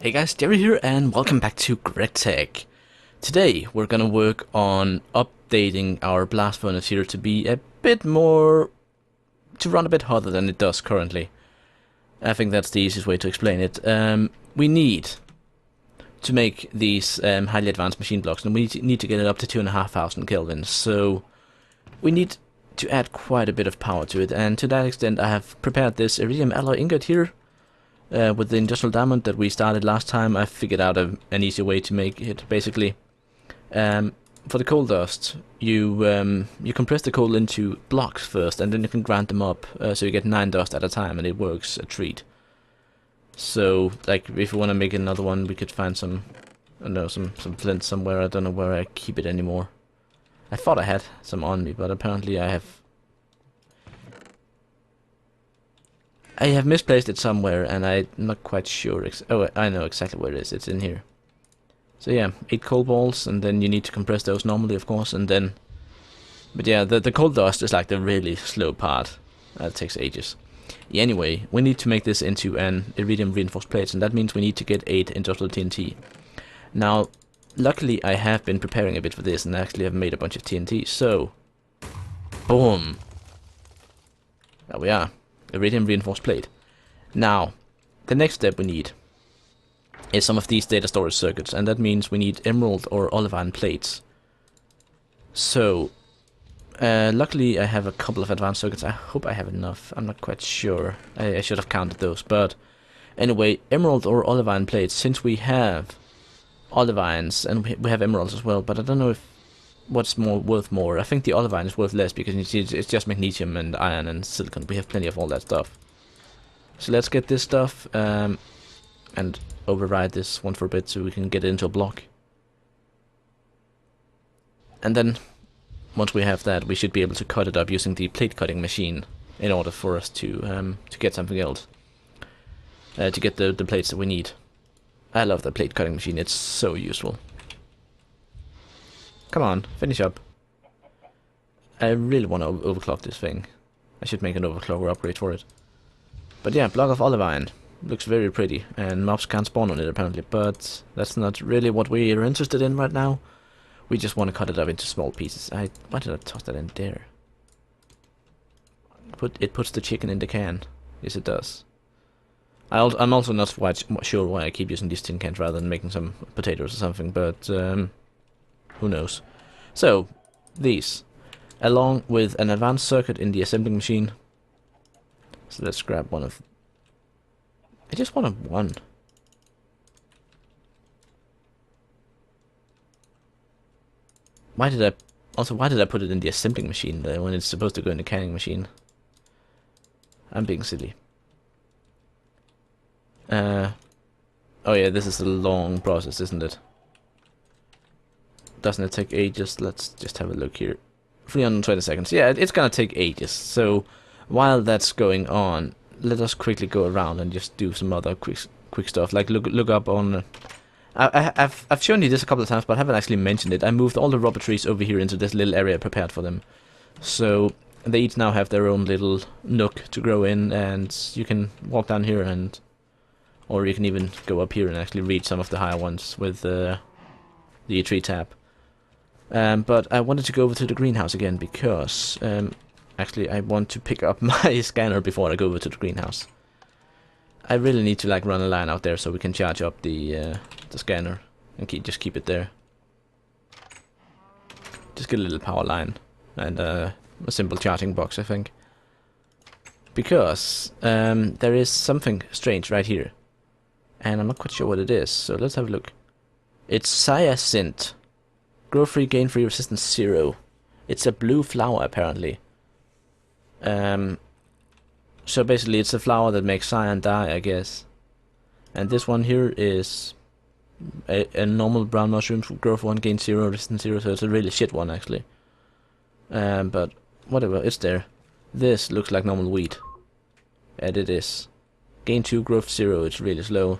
Hey guys, Jerry here and welcome back to GregTech. Today we're gonna work on updating our blast furnace here to be a bit more... to run a bit hotter than it does currently. I think that's the easiest way to explain it. We need to make these highly advanced machine blocks, and we need to get it up to 2,500 kelvin, so we need to add quite a bit of power to it, and to that extent I have prepared this Iridium alloy ingot here. With the industrial diamond that we started last time, I figured out an easy way to make it. Basically, for the coal dust, you compress the coal into blocks first, and then you can grind them up, so you get 9 dust at a time, and it works a treat. So, like, if we want to make another one, we could find some, I don't know, some flint somewhere. I don't know where I keep it anymore. I thought I had some on me, but apparently I have misplaced it somewhere, and I'm not quite sure. Oh, I know exactly where it is. It's in here. So yeah, 8 coal balls, and then you need to compress those normally, of course, and then... But yeah, the coal dust is like the really slow part. That takes ages. Yeah, anyway, we need to make this into an iridium reinforced plate, and that means we need to get 8 industrial TNT. Now, luckily I have been preparing a bit for this, and I actually have made a bunch of TNT, so... Boom! There we are. Iridium reinforced plate. Now, the next step we need is some of these data storage circuits, and that means we need emerald or olivine plates. So, luckily I have a couple of advanced circuits. I hope I have enough. I'm not quite sure. I should have counted those, but anyway, emerald or olivine plates, since we have olivines, and we have emeralds as well, but I don't know if what's worth more. I think the olivine is worth less because it's just magnesium and iron and silicon. We have plenty of all that stuff. So let's get this stuff and override this one for a bit so we can get it into a block. And then once we have that, we should be able to cut it up using the plate cutting machine in order for us to get something else. To get the plates that we need. I love the plate cutting machine. It's so useful. Come on, finish up. I really want to overclock this thing. I should make an overclocker upgrade for it. But yeah, block of olivine. Looks very pretty, and mobs can't spawn on it apparently, but that's not really what we are interested in right now. We just want to cut it up into small pieces. Why did I toss that in there? It puts the chicken in the can. Yes, it does. I'm also not quite sure why I keep using these tin cans rather than making some potatoes or something, but who knows. So, these, along with an advanced circuit in the assembling machine. So let's grab one of... I just wanted one. Why did I put it in the assembling machine when it's supposed to go in the canning machine? I'm being silly. Oh yeah, this is a long process, isn't it? Doesn't it take ages? Let's just have a look here. 320 seconds. Yeah, it's gonna take ages. So while that's going on, let us quickly go around and just do some other quick stuff. Like look up on. I've shown you this a couple of times, but I haven't actually mentioned it. I moved all the rubber trees over here into this little area prepared for them. So they each now have their own little nook to grow in, and you can walk down here and, or you can even go up here and actually reach some of the higher ones with the tree tab. But I wanted to go over to the greenhouse again because actually I want to pick up my scanner before I go over to the greenhouse. I really need to like run a line out there so we can charge up the scanner and just keep it there. Just get a little power line and a simple charging box, I think. Because there is something strange right here, and I'm not quite sure what it is. So let's have a look. It's Cyacint. Grow free, gain free, resistance 0. It's a blue flower apparently. So basically it's a flower that makes cyan dye, I guess. And this one here is a normal brown mushroom. Growth 1, gain 0, resistance 0, so it's a really shit one actually. But whatever, it's there. This looks like normal wheat. And it is. Gain 2, growth 0, it's really slow.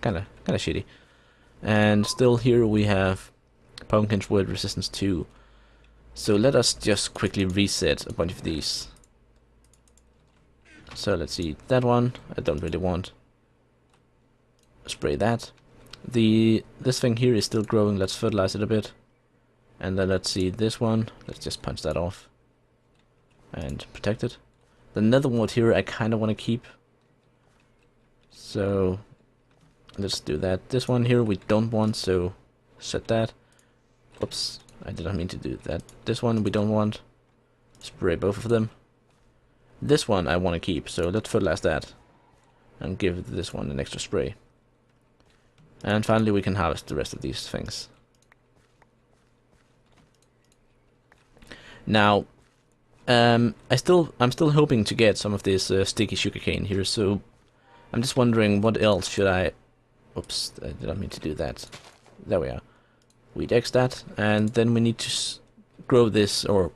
Kinda shitty. And still here we have pumpkins with resistance 2. So let us just quickly reset a bunch of these. So let's see, that one I don't really want. Spray that. This thing here is still growing, let's fertilize it a bit. And then let's see this one, let's just punch that off. And protect it. The nether wart here I kind of want to keep. So let's do that. This one here we don't want, so set that. Oops, I did not mean to do that. This one we don't want. Spray both of them. This one I want to keep, so let's fertilize that. And give this one an extra spray. And finally we can harvest the rest of these things. Now, I'm still hoping to get some of this sticky sugarcane here, so I'm just wondering what else should I... Oops, I did not mean to do that. There we are. We'd X that, and then we need to grow this, or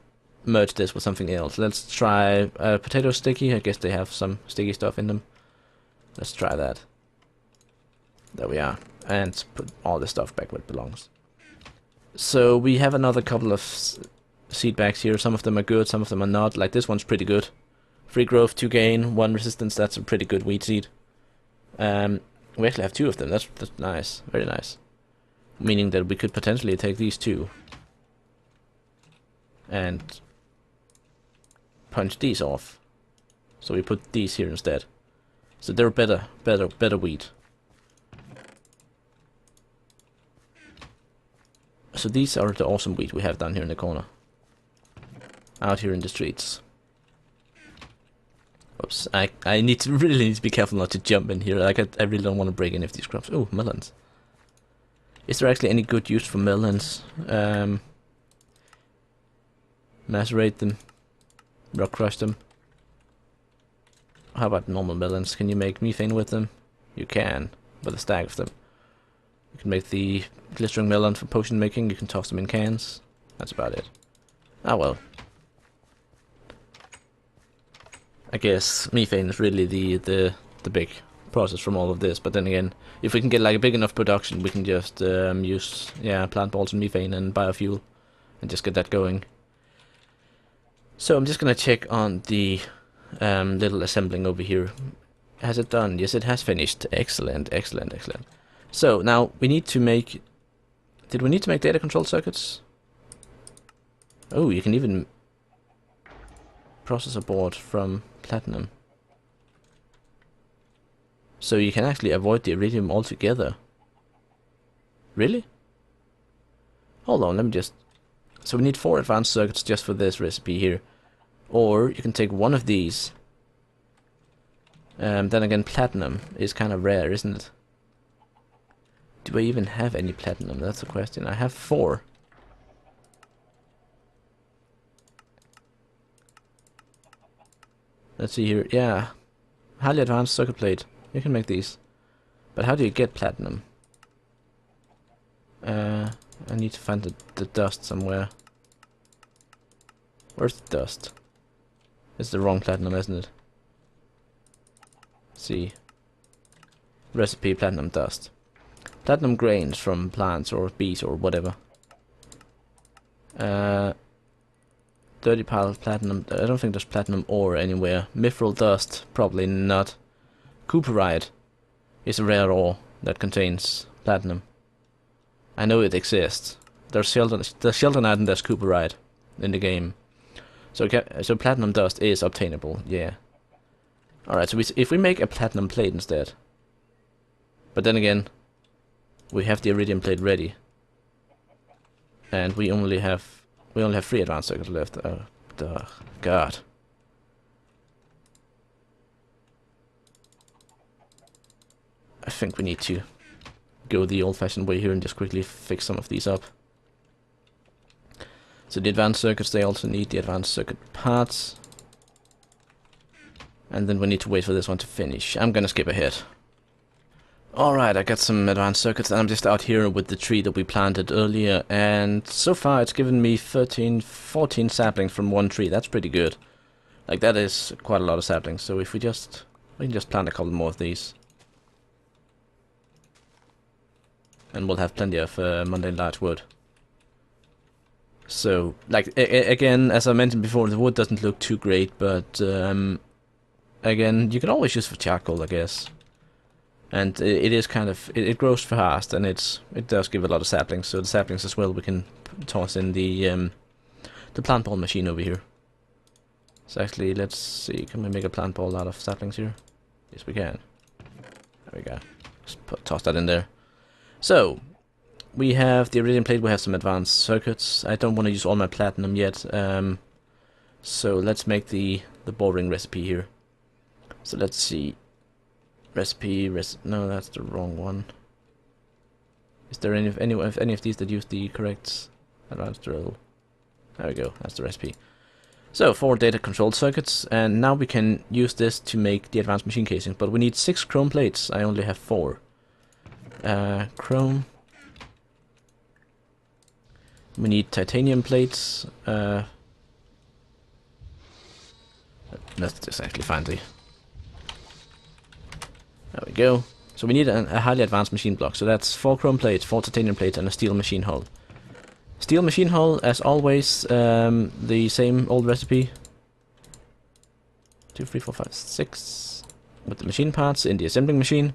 merge this with something else. Let's try potato sticky. I guess they have some sticky stuff in them. Let's try that. There we are. And put all the stuff back where it belongs. So we have another couple of seed bags here. Some of them are good, some of them are not. Like this one's pretty good. 3 growth, 2 gain, 1 resistance. That's a pretty good wheat seed. We actually have 2 of them. That's nice. Very nice. Meaning that we could potentially take these 2 and punch these off. So we put these here instead. So they're better wheat. So these are the awesome wheat we have down here in the corner. Out here in the streets. Oops, I really need to be careful not to jump in here. Like I really don't want to break any of these crops. Oh, melons. Is there actually any good use for melons? Macerate them. Rock crush them. How about normal melons? Can you make methane with them? You can, with a stack of them. You can make the glistering melon for potion making. You can toss them in cans. That's about it. Ah well. I guess methane is really the big process from all of this. But then again, if we can get like a big enough production, we can just use plant balls and methane and biofuel, and just get that going. So I'm just gonna check on the little assembling over here. Has it done? Yes, it has finished. Excellent, excellent, excellent. So now we need to make... Did we need to make data control circuits? Oh, you can even process a board from platinum. So you can actually avoid the iridium altogether. Really? Hold on, let me just... So we need 4 advanced circuits just for this recipe here. Or you can take one of these. Then again, platinum is kind of rare, isn't it? Do I even have any platinum? That's the question. I have 4. Let's see here. Yeah. Highly advanced circuit plate. You can make these. But how do you get platinum? I need to find the dust somewhere. Where's the dust? It's the wrong platinum, isn't it? Let's see. Recipe platinum dust. Platinum grains from plants or bees or whatever. 30 pile of platinum. I don't think there's platinum ore anywhere. Mithril dust, probably not. Cooperite is a rare ore that contains platinum. I know it exists. There's Sheldon and there's Cooperite in the game. So platinum dust is obtainable, yeah. Alright, so if we make a platinum plate instead. But then again, we have the iridium plate ready. And we only have 3 advanced circuits left. Oh, God. I think we need to go the old-fashioned way here and just quickly fix some of these up. So the advanced circuits, they also need the advanced circuit parts. And then we need to wait for this one to finish. I'm gonna skip ahead. Alright, I got some advanced circuits and I'm just out here with the tree that we planted earlier. And so far it's given me 14 saplings from one tree. That's pretty good. Like that is quite a lot of saplings. So if we can just plant a couple more of these. And we'll have plenty of mundane large wood. So, like, again, as I mentioned before, the wood doesn't look too great, but again, you can always use for charcoal, I guess. And it is kind of, it grows fast, and it does give a lot of saplings. So the saplings as well, we can toss in the plant ball machine over here. So actually, let's see, can we make a plant ball out of saplings here? Yes, we can. There we go. Just toss that in there. So we have the Iridium plate. We have some advanced circuits. I don't want to use all my platinum yet. So let's make the boring recipe here. So let's see. No, that's the wrong one. Is there any of these that use the correct advanced drill? There we go, that's the recipe. So 4 data controlled circuits, and now we can use this to make the advanced machine casing, but we need 6 chrome plates. I only have 4. Chrome. We need titanium plates. Let's just actually find the... There we go. So we need a highly advanced machine block. So that's 4 chrome plates, 4 titanium plates, and a steel machine hull. Steel machine hull, as always, the same old recipe. 2, 3, 4, 5, 6. With the machine parts in the assembling machine.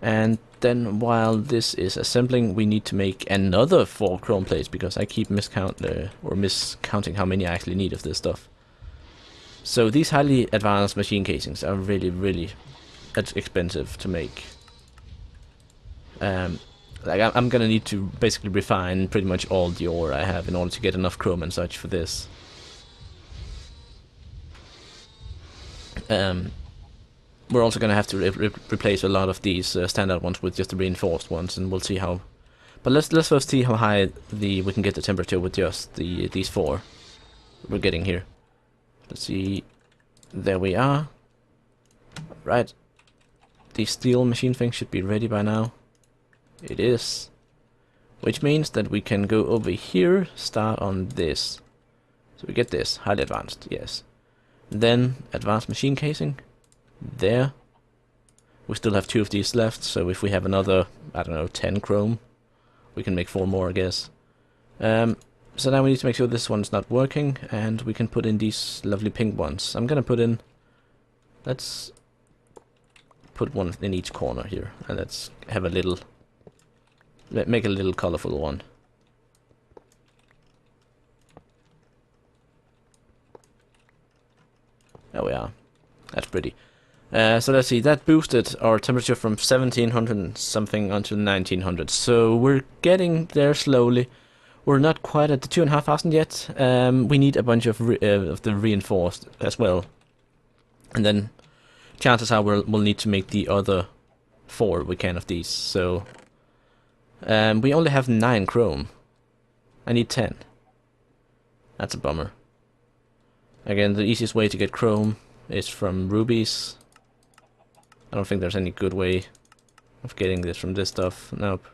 And then while this is assembling, we need to make another 4 chrome plates, because I keep miscounting how many I actually need of this stuff. So these highly advanced machine casings are really, really expensive to make. Like I'm gonna need to basically refine pretty much all the ore I have in order to get enough chrome and such for this. We're also gonna have to replace a lot of these standard ones with just the reinforced ones, and we'll see how. But let's first see how high we can get the temperature with just these 4 we're getting here. Let's see. There we are. Right. The steel machine thing should be ready by now. It is. Which means that we can go over here, start on this. So we get this, highly advanced, yes. Then advanced machine casing. There. We still have 2 of these left, so if we have another, I don't know, 10 chrome, we can make 4 more, I guess. So now we need to make sure this one's not working, and we can put in these lovely pink ones. I'm gonna put in... Let's put one in each corner here, and let's have a little... Make a little colorful one. There we are. That's pretty. So let's see, that boosted our temperature from 1700 and something until 1900. So we're getting there slowly. We're not quite at the 2500 yet. We need a bunch of the reinforced as well. And then chances are we'll need to make the other 4 we can of these. So we only have 9 chrome. I need 10. That's a bummer. Again, the easiest way to get chrome is from rubies. I don't think there's any good way of getting this from this stuff. Nope.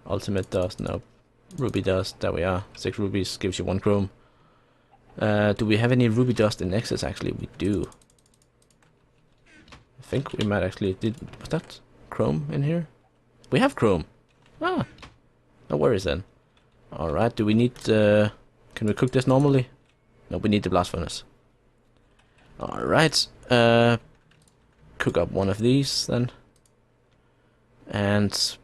Ultimate dust, nope. Ruby dust, there we are. 6 rubies gives you 1 chrome. Do we have any ruby dust in excess? Actually, we do. I think we might actually... Was that chrome in here? We have chrome! Ah! No worries then. Alright, do we need... can we cook this normally? No, we need the blast furnace. Alright, cook up one of these then. And...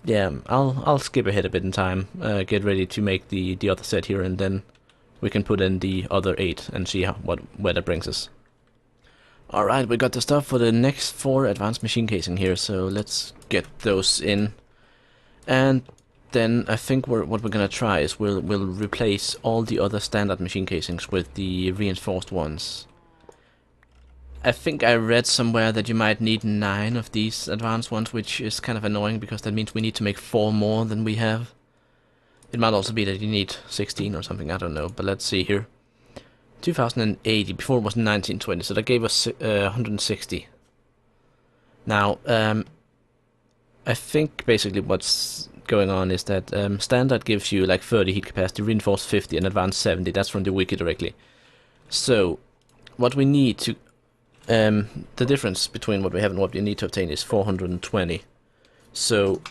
yeah, I'll skip ahead a bit in time, get ready to make the other set here, and then we can put in the other 8 and see where that brings us. Alright, we got the stuff for the next 4 advanced machine casing here, so let's get those in. And then I think what we're gonna try is we'll replace all the other standard machine casings with the reinforced ones. I think I read somewhere that you might need 9 of these advanced ones, which is kind of annoying because that means we need to make 4 more than we have. It might also be that you need 16 or something, I don't know, but let's see here. 2080, before it was 1920, so that gave us 160. Now, I think basically what's going on is that standard gives you like 30 heat capacity, reinforced 50, and advanced 70. That's from the wiki directly. So, what we need to... the difference between what we have and what we need to obtain is 420. So,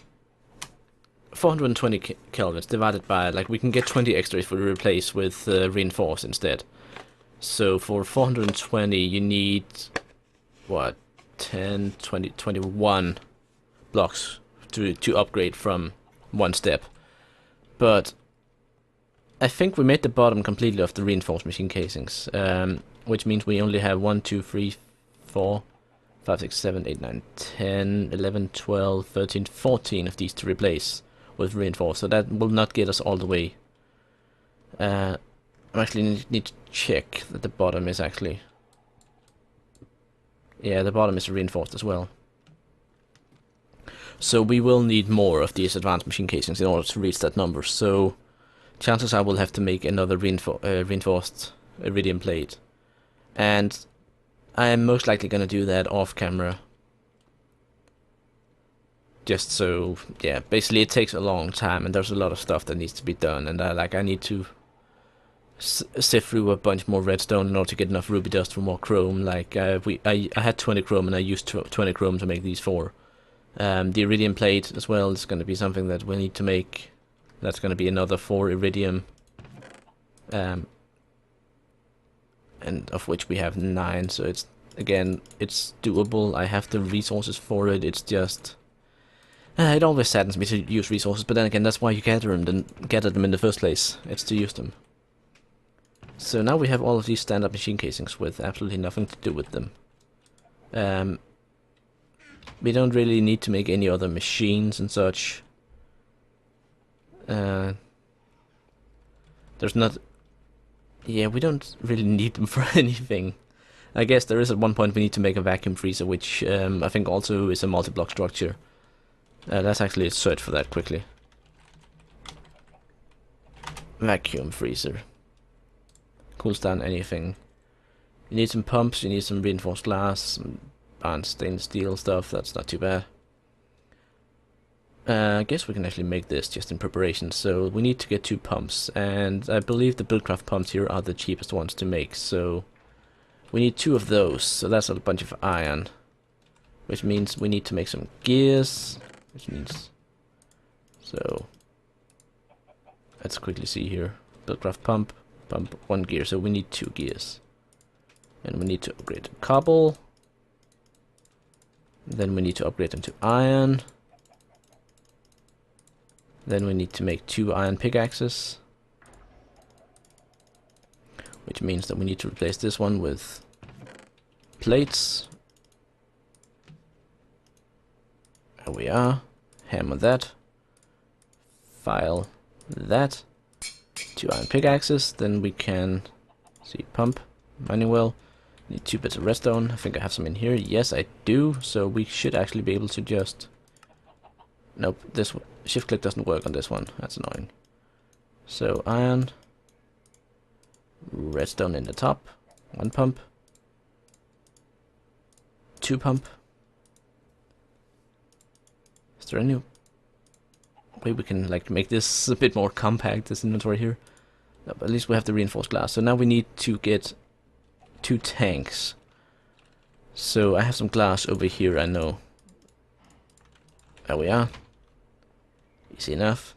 420 kelvins divided by, like, we can get 20 extra if we replace with reinforced instead. So for 420 you need, what, 10, 20, 21 blocks to upgrade from one step. But I think we made the bottom completely of the reinforced machine casings, which means we only have 1, 2, 3, 4, 5, 6, 7, 8, 9, 10, 11, 12, 13, 14 of these to replace with reinforced, so that will not get us all the way. I actually need to check that the bottom is actually... Yeah, the bottom is reinforced as well. So we will need more of these advanced machine casings in order to reach that number, so chances are we'll have to make another reinforced Iridium plate. And I am most likely going to do that off camera. Just so, yeah, basically it takes a long time and there's a lot of stuff that needs to be done, and I need to sift through a bunch more redstone in order to get enough ruby dust for more chrome. Like I had 20 chrome and I used 20 chrome to make these 4. The Iridium plate as well is going to be something that we'll need to make. That's going to be another 4 Iridium, and of which we have 9, so it's, again, it's doable. I have the resources for it. It's just it always saddens me to use resources, but then again, that's why you gather them in the first place. It's to use them. So now we have all of these standard machine casings with absolutely nothing to do with them. We don't really need to make any other machines and such. There's not... Yeah, we don't really need them for anything. I guess there is at one point we need to make a vacuum freezer, which I think also is a multi-block structure. Let's actually search for that quickly. Vacuum freezer. Cools down anything. You need some pumps, you need some reinforced glass, some stainless steel stuff, that's not too bad. I guess we can actually make this just in preparation. So we need to get 2 pumps, and I believe the Buildcraft pumps here are the cheapest ones to make, so we need 2 of those. So that's a bunch of iron, which means we need to make some gears, which means... So let's quickly see here. Buildcraft pump 1 gear, so we need 2 gears. And we need to upgrade to cobble. Then we need to upgrade them to iron. Then we need to make 2 iron pickaxes. Which means that we need to replace this one with plates. There we are. Hammer that. File that. 2 iron pickaxes. Then we can see pump, mining well. Need 2 bits of redstone. I think I have some in here. Yes, I do. So we should actually be able to just... Nope, this shift click doesn't work on this one. That's annoying. So iron, redstone in the top, 1 pump, 2 pump. Is there any way we can like make this a bit more compact, this inventory here? No, but at least we have the reinforced glass. So now we need to get 2 tanks. So I have some glass over here, I know. There we are. Easy enough.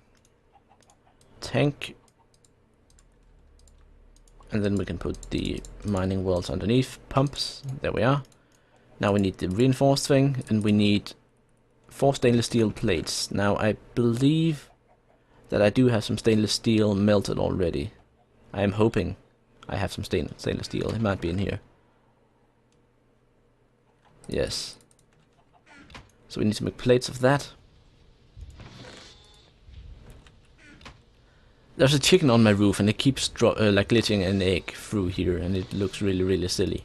Tank. And then we can put the mining wells underneath. Pumps. There we are. Now we need the reinforced thing, and we need 4 stainless steel plates. Now I believe that I do have some stainless steel melted already. I am hoping I have some stainless steel. It might be in here. Yes. So we need to make plates of that. There's a chicken on my roof and it keeps like glitching an egg through here, and it looks really, really silly.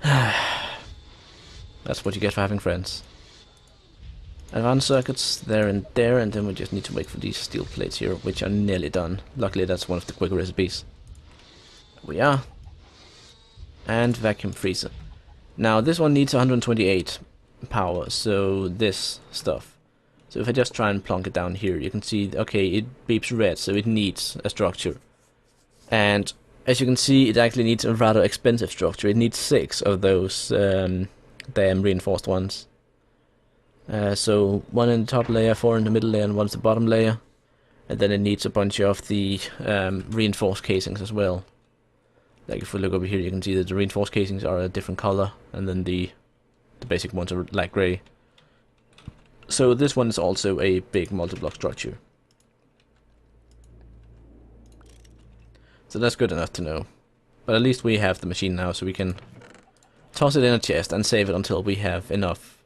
That's what you get for having friends. Advanced circuits there, and then we just need to wait for these steel plates here, which are nearly done. Luckily that's one of the quicker recipes. There we are. And vacuum freezer. Now this one needs 128 power, so this stuff. So if I just try and plonk it down here, you can see, okay, it beeps red, so it needs a structure. And as you can see, it actually needs a rather expensive structure. It needs 6 of those damn reinforced ones. So 1 in the top layer, 4 in the middle layer, and 1 in the bottom layer. And then it needs a bunch of the reinforced casings as well. Like if we look over here, you can see that the reinforced casings are a different color, and then the basic ones are light gray. So this one is also a big multi-block structure. So that's good enough to know. But at least we have the machine now, so we can toss it in a chest and save it until we have enough.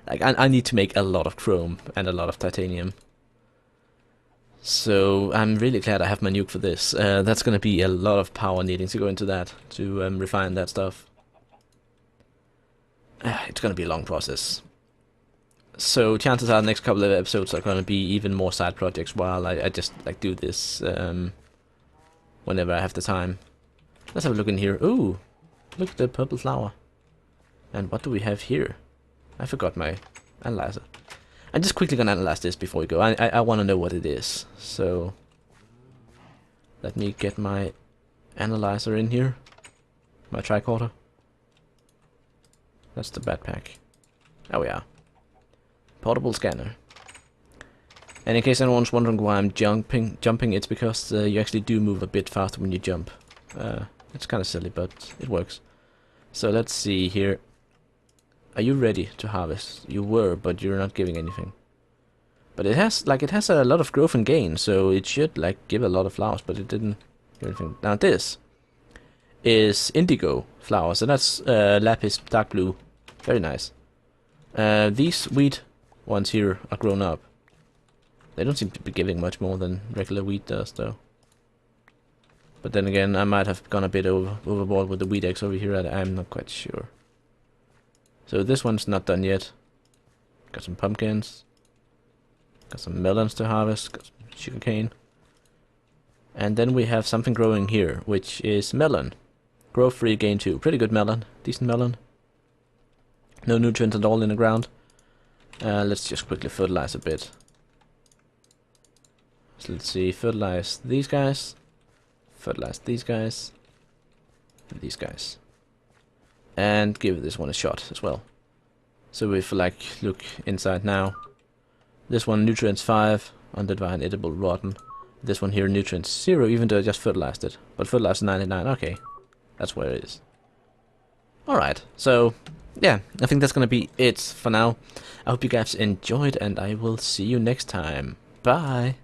Like I need to make a lot of chrome and a lot of titanium. So I'm really glad I have my nuke for this. That's gonna be a lot of power needing to go into that to refine that stuff. It's gonna be a long process. So chances are the next couple of episodes are gonna be even more side projects while I just like do this whenever I have the time. Let's have a look in here. Ooh, look at the purple flower. And what do we have here? I forgot my analyzer. I'm just quickly gonna analyze this before we go. I want to know what it is. So let me get my analyzer in here. My tricorder. That's the backpack. There we are. Portable scanner. And in case anyone's wondering why I'm jumping, it's because you actually do move a bit faster when you jump. It's kind of silly, but it works. So let's see here. Are you ready to harvest? You were, but you're not giving anything. But it has a lot of growth and gain, so it should like give a lot of flowers, but it didn't give anything. Now this is indigo flowers, and that's lapis dark blue. Very nice. These wheat ones here are grown up. They don't seem to be giving much more than regular wheat does, though. But then again, I might have gone a bit overboard with the wheat eggs over here. I'm not quite sure. So this one's not done yet. Got some pumpkins. Got some melons to harvest. Got some sugarcane. And then we have something growing here, which is melon. Growth 3, gain 2. Pretty good melon. Decent melon. No nutrients at all in the ground. Let's just quickly fertilize a bit. So let's see. Fertilize these guys. Fertilize these guys. And these guys. And give this one a shot as well. So if we like look inside now, this one nutrients 5, undivine, edible, rotten. This one here nutrients 0, even though I just fertilized it. But fertilized 99, okay. That's where it is. Alright, so yeah, I think that's gonna be it for now. I hope you guys enjoyed, and I will see you next time. Bye!